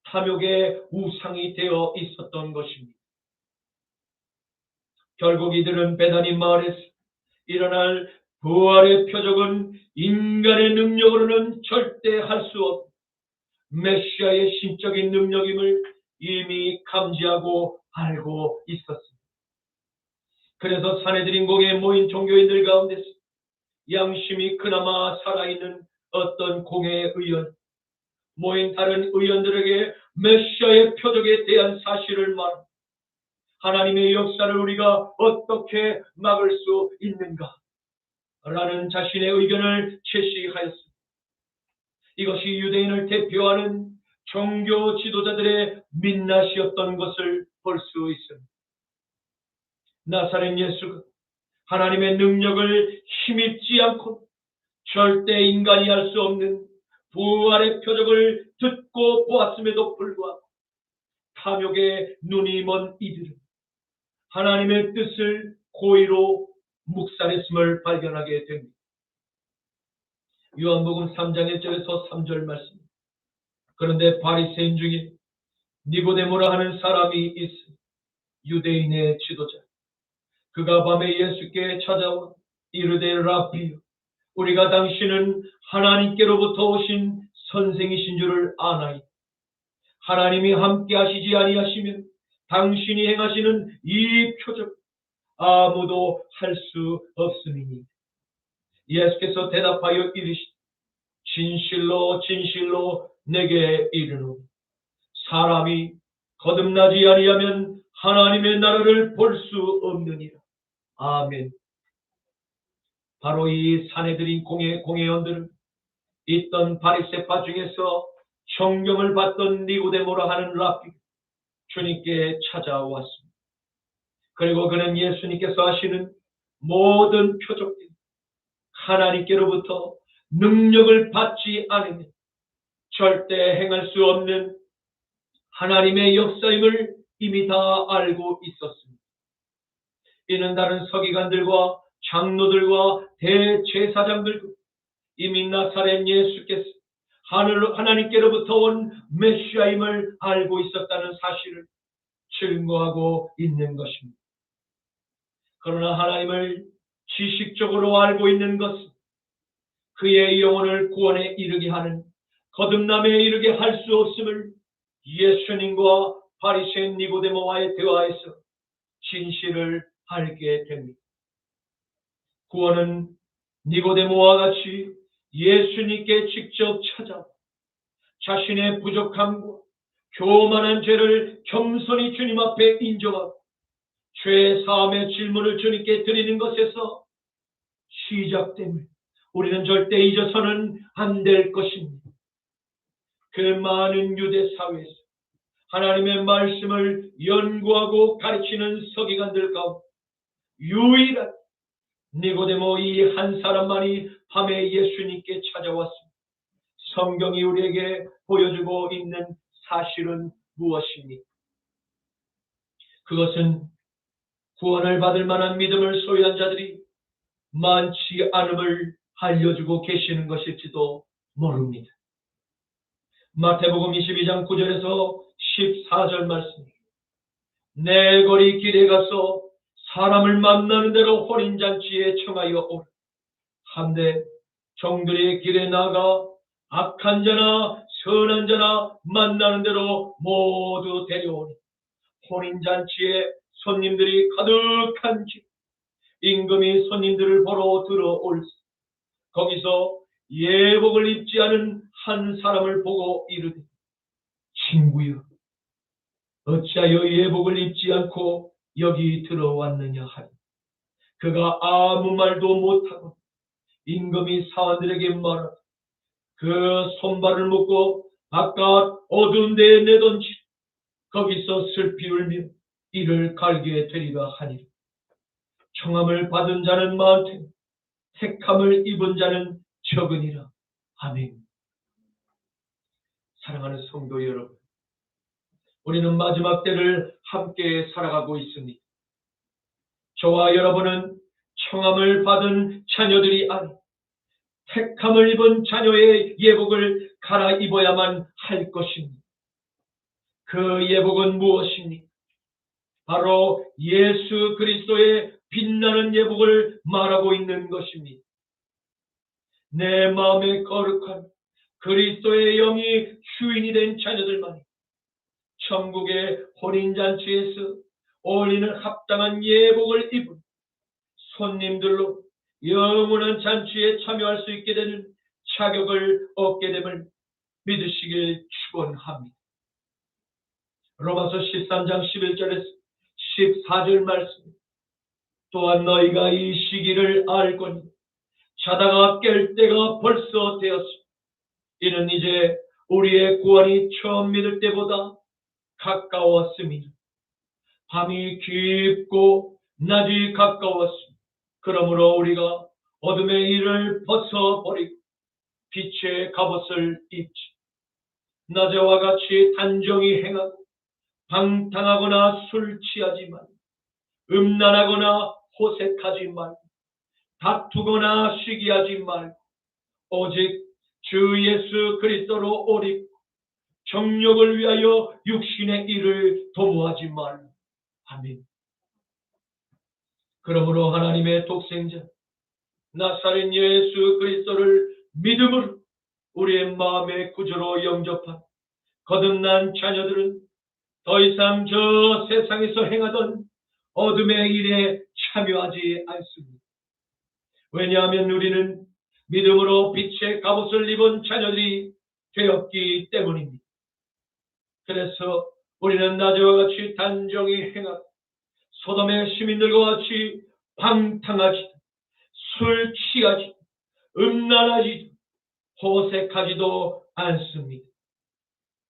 탐욕의 우상이 되어 있었던 것입니다. 결국 이들은 베다니 마을에서 일어날 부활의 표적은 인간의 능력으로는 절대 할 수 없는 메시아의 신적인 능력임을 이미 감지하고 알고 있었습니다. 그래서 사내들인 공회에 모인 종교인들 가운데서 양심이 그나마 살아있는 어떤 공회의 의원, 모인 다른 의원들에게 메시아의 표적에 대한 사실을 말합니다. 하나님의 역사를 우리가 어떻게 막을 수 있는가? 라는 자신의 의견을 제시하였습니다. 이것이 유대인을 대표하는 종교 지도자들의 민낯이었던 것을 볼 수 있습니다. 나사렛 예수가 하나님의 능력을 힘입지 않고 절대 인간이 할 수 없는 부활의 표적을 듣고 보았음에도 불구하고 탐욕에 눈이 먼 이들은 하나님의 뜻을 고의로 묵살했음을 발견하게 됩니다. 요한복음 3장 1절에서 3절 말씀. 그런데 바리새인 중에 니고데모라 하는 사람이 있어 유대인의 지도자. 그가 밤에 예수께 찾아와 이르되 라비요, 우리가 당신은 하나님께로부터 오신 선생이신 줄을 아나이다. 하나님이 함께 하시지 아니하시면 당신이 행하시는 이 표적 아무도 할 수 없음이니. 예수께서 대답하여 이르시되 진실로 진실로 내게 이르노니 사람이 거듭나지 아니하면 하나님의 나라를 볼 수 없느니라. 아멘. 바로 이 사내들인 공회원들은 있던 바리새파 중에서 성경을 받던 니고데모라 하는 랍비가 주님께 찾아왔습니다. 그리고 그는 예수님께서 하시는 모든 표적들, 하나님께로부터 능력을 받지 않으면 절대 행할 수 없는 하나님의 역사임을 이미 다 알고 있었습니다. 이는 다른 서기관들과 장로들과 대제사장들도 이미 나사렛 예수께서 하나님께로부터 온 메시아임을 알고 있었다는 사실을 증거하고 있는 것입니다. 그러나 하나님을 지식적으로 알고 있는 것은 그의 영혼을 구원에 이르게 하는 거듭남에 이르게 할 수 없음을 예수님과 바리새인 니고데모와의 대화에서 진실을 알게 됩니다. 구원은 니고데모와 같이 예수님께 직접 찾아 자신의 부족함과 교만한 죄를 겸손히 주님 앞에 인정하고 죄 사함의 질문을 주님께 드리는 것에서 시작됩니다. 우리는 절대 잊어서는 안 될 것입니다. 그 많은 유대 사회에서 하나님의 말씀을 연구하고 가르치는 서기관들 가운데 유일한 니고데모 이 한 사람만이 밤에 예수님께 찾아왔습니다. 성경이 우리에게 보여주고 있는 사실은 무엇입니까? 그것은 구원을 받을 만한 믿음을 소유한 자들이 많지 않음을 알려주고 계시는 것일지도 모릅니다. 마태복음 22장 9절에서 14절 말씀. 내 거리 길에 가서 사람을 만나는 대로 혼인잔치에 청하여 오라. 한데 종들이 길에 나가 악한 자나 선한 자나 만나는 대로 모두 데려오니 혼인잔치에 손님들이 가득한 길, 임금이 손님들을 보러 들어올세. 거기서 예복을 입지 않은 한 사람을 보고 이르되 친구여, 어찌하여 예복을 입지 않고 여기 들어왔느냐 하니 그가 아무 말도 못하고 임금이 사원들에게 말하되 그 손발을 묶고 바깥 어두운 데에 내던지 거기서 슬피 울며 이를 갈게 되리라 하니라. 청함을 받은 자는 많되 택함을 입은 자는 적으니라. 아멘. 사랑하는 성도 여러분, 우리는 마지막 때를 함께 살아가고 있습니다. 저와 여러분은 청함을 받은 자녀들이 아닌 택함을 입은 자녀의 예복을 갈아입어야만 할 것입니다. 그 예복은 무엇입니까? 바로 예수 그리스도의 빛나는 예복을 말하고 있는 것입니다. 내 마음에 거룩한 그리스도의 영이 주인이 된 자녀들만이 천국의 혼인잔치에서 어울리는 합당한 예복을 입은 손님들로 영원한 잔치에 참여할 수 있게 되는 자격을 얻게 됨을 믿으시길 축원합니다. 로마서 13장 11절에서 14절 말씀. 또한 너희가 이 시기를 알거니 자다가 깰 때가 벌써 되었으니 이는 이제 우리의 구원이 처음 믿을 때보다 가까웠습니다. 밤이 깊고 낮이 가까웠으니 그러므로 우리가 어둠의 일을 벗어버리고 빛의 갑옷을 입지. 낮에와 같이 단정히 행하고 방탕하거나 술 취하지 말고 음란하거나 호색하지 말고 다투거나 시기하지 말고 오직 주 예수 그리스도로 옷 입고 정욕을 위하여 육신의 일을 도모하지 말고. 아멘. 그러므로 하나님의 독생자 나사렛 예수 그리스도를 믿음으로 우리의 마음의 구주로 영접한 거듭난 자녀들은 더 이상 저 세상에서 행하던 어둠의 일에 참여하지 않습니다. 왜냐하면 우리는 믿음으로 빛의 갑옷을 입은 자녀들이 되었기 때문입니다. 그래서 우리는 낮에와 같이 단정히 행하고 소돔의 시민들과 같이 방탕하지도 술 취하지도 음란하지도 호색하지도 않습니다.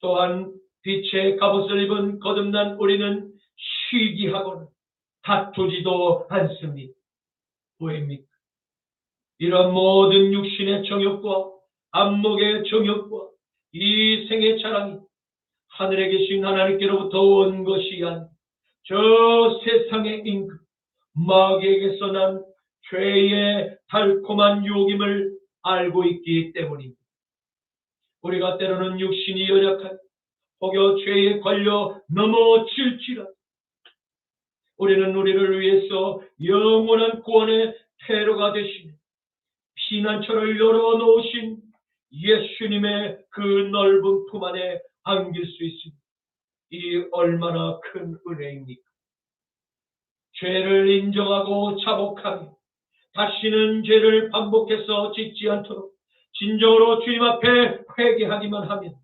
또한 빛의 갑옷을 입은 거듭난 우리는 시기하거나 다투지도 않습니다. 왜입니까? 이런 모든 육신의 정욕과 안목의 정욕과 이 생의 자랑이 하늘에 계신 하나님께로부터 온 것이 아닌 저 세상의 임금 마귀에게서 난 죄의 달콤한 유혹임을 알고 있기 때문입니다. 우리가 때로는 육신이 연약한 혹여 죄에 걸려 넘어질지라도 우리는 우리를 위해서 영원한 구원의 퇴로가 되시며 피난처를 열어놓으신 예수님의 그 넓은 품 안에 안길 수 있습니다. 이 얼마나 큰 은혜입니까? 죄를 인정하고 자복하며 다시는 죄를 반복해서 짓지 않도록 진정으로 주님 앞에 회개하기만 하면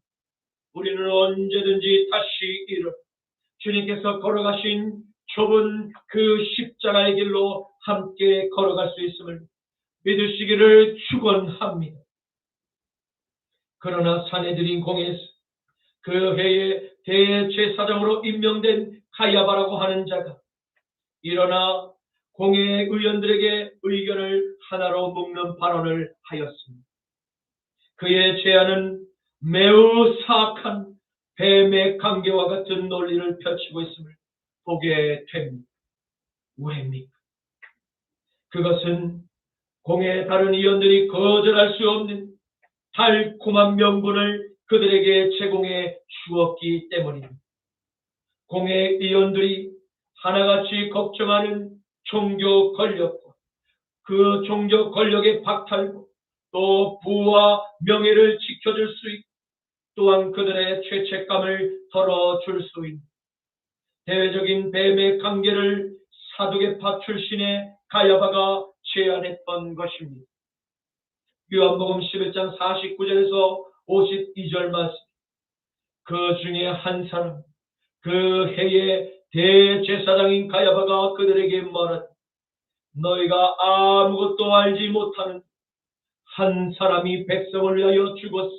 우리는 언제든지 다시 일어 주님께서 걸어가신 좁은 그 십자가의 길로 함께 걸어갈 수 있음을 믿으시기를 축원합니다. 그러나 사내들인 공에서 그 해에 대제사장으로 임명된 가야바라고 하는 자가 일어나 공회 의원들에게 의견을 하나로 묶는 발언을 하였습니다. 그의 제안은 매우 사악한 뱀의 관계와 같은 논리를 펼치고 있음을 보게 됩니다. 왜입니까? 그것은 공회 다른 의원들이 거절할 수 없는 달콤한 명분을 그들에게 제공해 주었기 때문입니다. 공회 의원들이 하나같이 걱정하는 종교 권력과 그 종교 권력의 박탈과 또 부와 명예를 지켜줄 수 있고 또한 그들의 죄책감을 덜어줄 수 있는 대외적인 뱀의 관계를 사두개파 출신의 가야바가 제안했던 것입니다. 요한복음 11장 49절에서 52절 말씀. 그 중에 한 사람, 그 해의 대제사장인 가야바가 그들에게 말하되 너희가 아무것도 알지 못하는 한 사람이 백성을 위하여 죽었어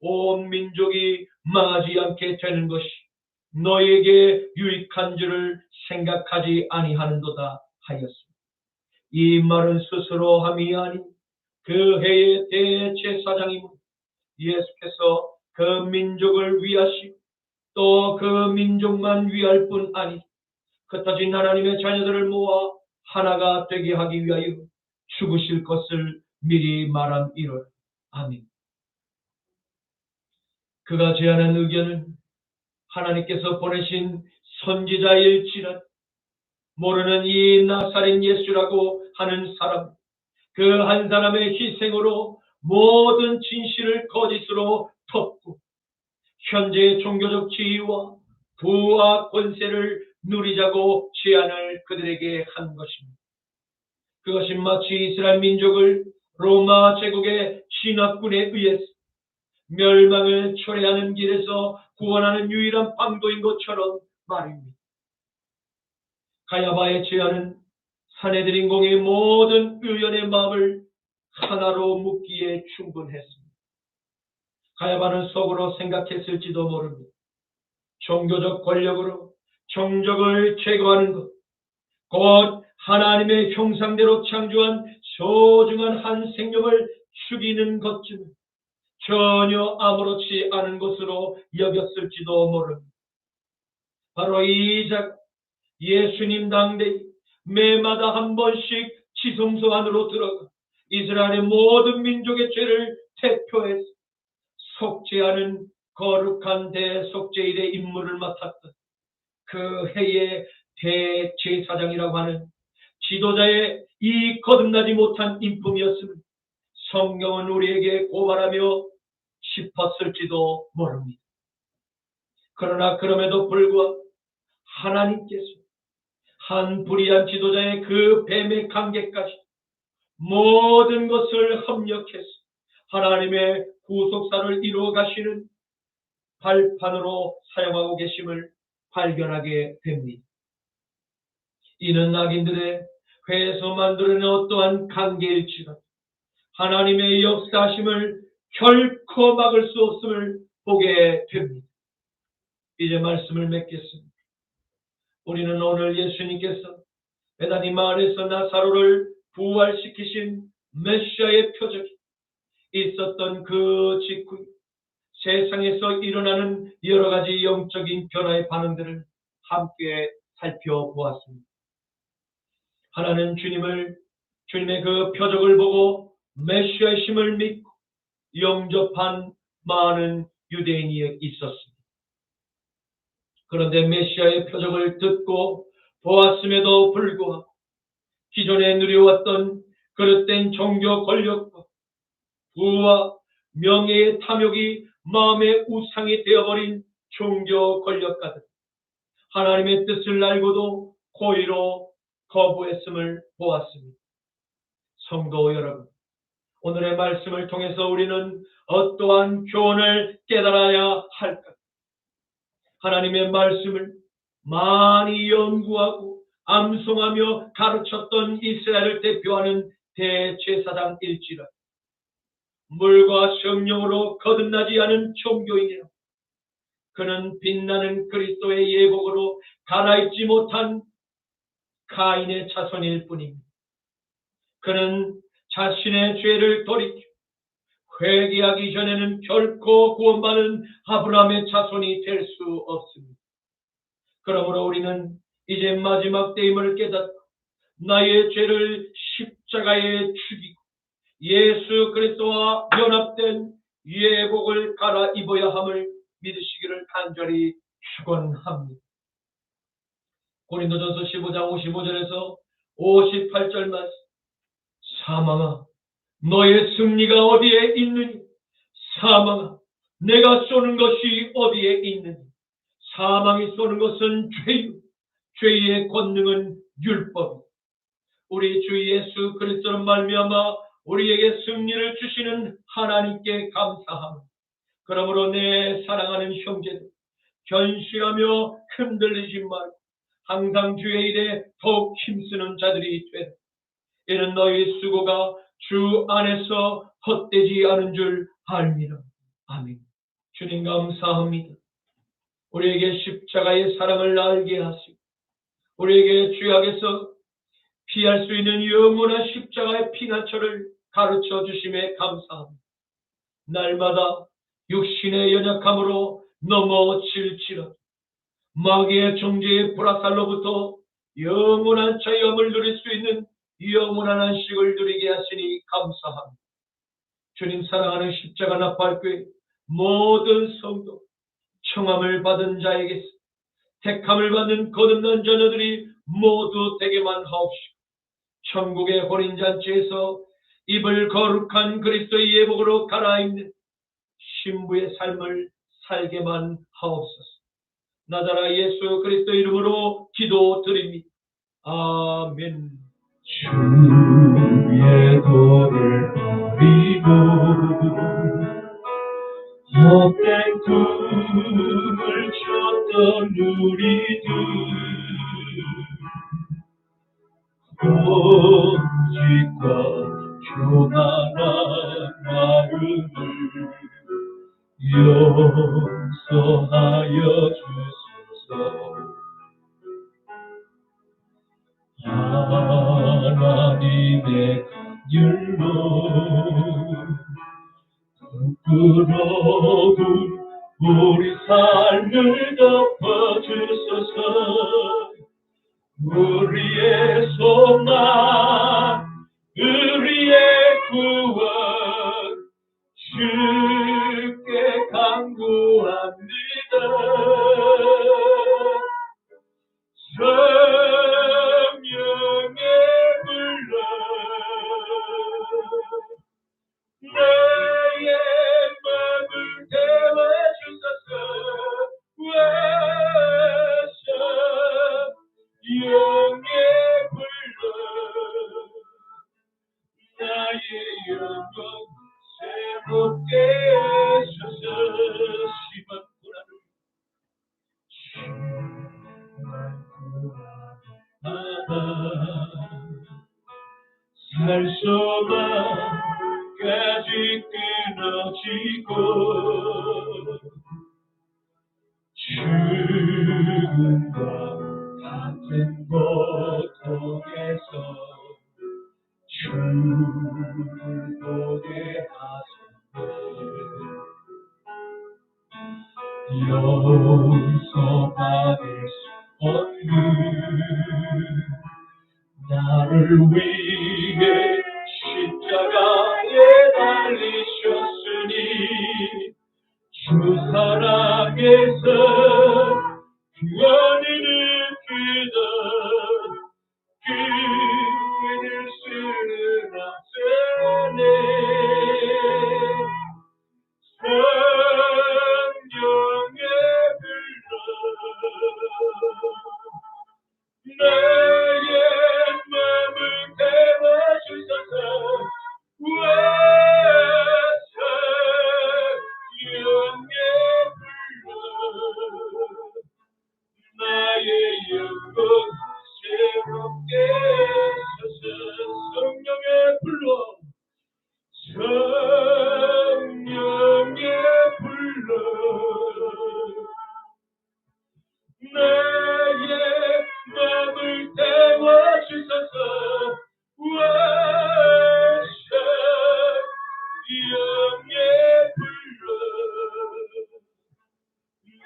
온 민족이 망하지 않게 되는 것이 너희에게 유익한 줄을 생각하지 아니하는도다 하였습니다. 이 말은 스스로 함이 아닌 그 해의 대제사장이므로 예수께서 그 민족을 위하시고 또 그 민족만 위할 뿐 아니 흩어진 하나님의 자녀들을 모아 하나가 되게 하기 위하여 죽으실 것을 미리 말함이로라. 아멘. 그가 제안한 의견은 하나님께서 보내신 선지자일지라도 모르는 이 나사렛 예수라고 하는 사람, 그 한 사람의 희생으로 모든 진실을 거짓으로 덮고 현재의 종교적 지위와 부와 권세를 누리자고 제안을 그들에게 한 것입니다. 그것이 마치 이스라엘 민족을 로마 제국의 진압군에 의해서 멸망을 초래하는 길에서 구원하는 유일한 방도인 것처럼 말입니다. 가야바의 제안은 사내들인 공의 모든 의견의 마음을 하나로 묶기에 충분했습니다. 가야바는 속으로 생각했을지도 모릅니다. 종교적 권력으로 종족을 제거하는 것, 곧 하나님의 형상대로 창조한 소중한 한 생명을 죽이는 것쯤은 전혀 아무렇지 않은 것으로 여겼을지도 모릅니다. 바로 이 작 예수님 당대 매마다 한 번씩 지성소 안으로 들어가 이스라엘의 모든 민족의 죄를 대표해서 속죄하는 거룩한 대속죄일의 임무를 맡았던 그 해의 대제사장이라고 하는 지도자의 이 거듭나지 못한 인품이었음을 성경은 우리에게 고발하며 짚었을지도 모릅니다. 그러나 그럼에도 불구하고 하나님께서 한 불의한 지도자의 그 뱀의 관계까지 모든 것을 협력해서 하나님의 구속사를 이루어 가시는 발판으로 사용하고 계심을 발견하게 됩니다. 이는 악인들의 회에서 만들어낸 어떠한 관계일지라도 하나님의 역사하심을 결코 막을 수 없음을 보게 됩니다. 이제 말씀을 맺겠습니다. 우리는 오늘 예수님께서 베다니 마을에서 나사로를 부활시키신 메시아의 표적이 있었던 그 직후에 세상에서 일어나는 여러 가지 영적인 변화의 반응들을 함께 살펴보았습니다. 하나는 주님의 그 표적을 보고 메시아의 심을 믿고 영접한 많은 유대인이 있었습니다. 그런데 메시아의 표적을 듣고 보았음에도 불구하고 기존에 누려왔던 그릇된 종교 권력과 부와 명예의 탐욕이 마음의 우상이 되어버린 종교 권력가들, 하나님의 뜻을 알고도 고의로 거부했음을 보았습니다. 성도 여러분, 오늘의 말씀을 통해서 우리는 어떠한 교훈을 깨달아야 할까? 하나님의 말씀을 많이 연구하고 암송하며 가르쳤던 이스라엘을 대표하는 대제사장일지라 물과 성령으로 거듭나지 않은 종교인이라 그는 빛나는 그리스도의 예복으로 갈아입지 못한 가인의 자손일 뿐입니다. 그는 자신의 죄를 돌이켜 회개하기 전에는 결코 구원받는 아브라함의 자손이 될 수 없습니다. 그러므로 우리는 이제 마지막 때임을 깨닫고 나의 죄를 십자가에 죽이고 예수 그리스도와 연합된 예복을 갈아입어야 함을 믿으시기를 간절히 축원합니다. 고린도전서 15장 55절에서 58절 말씀, 사망아 너의 승리가 어디에 있느니? 사망아 내가 쏘는 것이 어디에 있느니? 사망이 쏘는 것은 죄요, 죄의 권능은 율법. 우리 주 예수 그리스도로 말미암아 우리에게 승리를 주시는 하나님께 감사합니다. 그러므로 내 사랑하는 형제들, 견실하며 흔들리지 말고 항상 주의 일에 더욱 힘쓰는 자들이 되라. 이는 너희 수고가 주 안에서 헛되지 않은 줄 압니다. 아멘. 주님 감사합니다. 우리에게 십자가의 사랑을 알게 하시고 우리에게 죄악에서 피할 수 있는 영원한 십자가의 피난처를 가르쳐 주심에 감사합니다. 날마다 육신의 연약함으로 넘어질지라도 마귀의 정죄의 불화살로부터 영원한 자유함을 누릴 수 있는 영원한 안식을 누리게 하시니 감사합니다. 주님 사랑하는 십자가 나팔교회 모든 성도, 청함을 받은 자에게서 택함을 받는 거듭난 자녀들이 모두 되게만 하옵시고 천국의 혼인잔치에서 입을 거룩한 그리스도의 예복으로 갈아입는 신부의 삶을 살게만 하옵소서. 나자라 예수 그리스도 이름으로 기도드립니다. 아멘. 주의 도를 버리고 헛된 꿈을 쫓던 우리들 오직과 교만한 마음을 용서하여 주소서. 어두운 우리 삶을 덮어주소서. 우리의 소망, 우리의 구원 주께 간구합니다. 성령의 불러 나의 마음을 태워주소서. 와서 영의 불러 나의 영혼 새롭게 하소서. 심한 고난을 살 소망까지 끊어지고 죽음과 같은 고통에서 출보게 하소서. 용서받을 수 없는 나를 위해 십자가에 달리셨으니 주 사랑에서 구원을 느끼던 그 믿을 수는 없으네. 성령의 불러 나의 마음을 태워주소서. 와서 영의 불러 나의 영혼 새롭게 하소서. 성령의 불러 성령의 불러 나의 마음을 태워주소서. 와서 영의 불러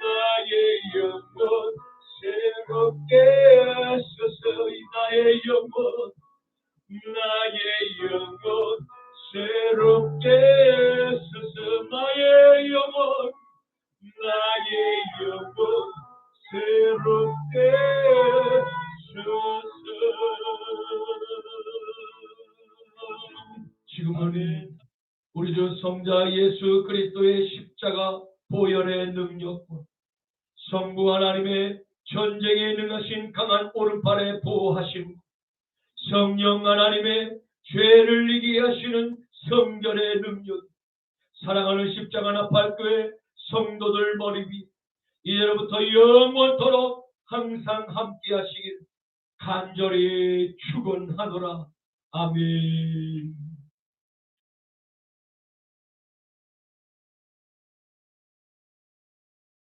나의 영혼 새롭게 하소서. 나의 영혼 새롭게 하소서. 나의 영혼 새롭게 하소서. 지금은 우리 주 성자 예수 그리스도의 십자가 보혈의 능력과 성부 하나님의 전쟁에 능하신 강한 오른팔에 보호하심, 성령 하나님의 죄를 이기게 하시는 성결의 능력, 사랑하는 십자가 나팔교회 성도들 머리 위 이제로부터 영원토록 항상 함께 하시길 간절히 축원하노라. 아멘.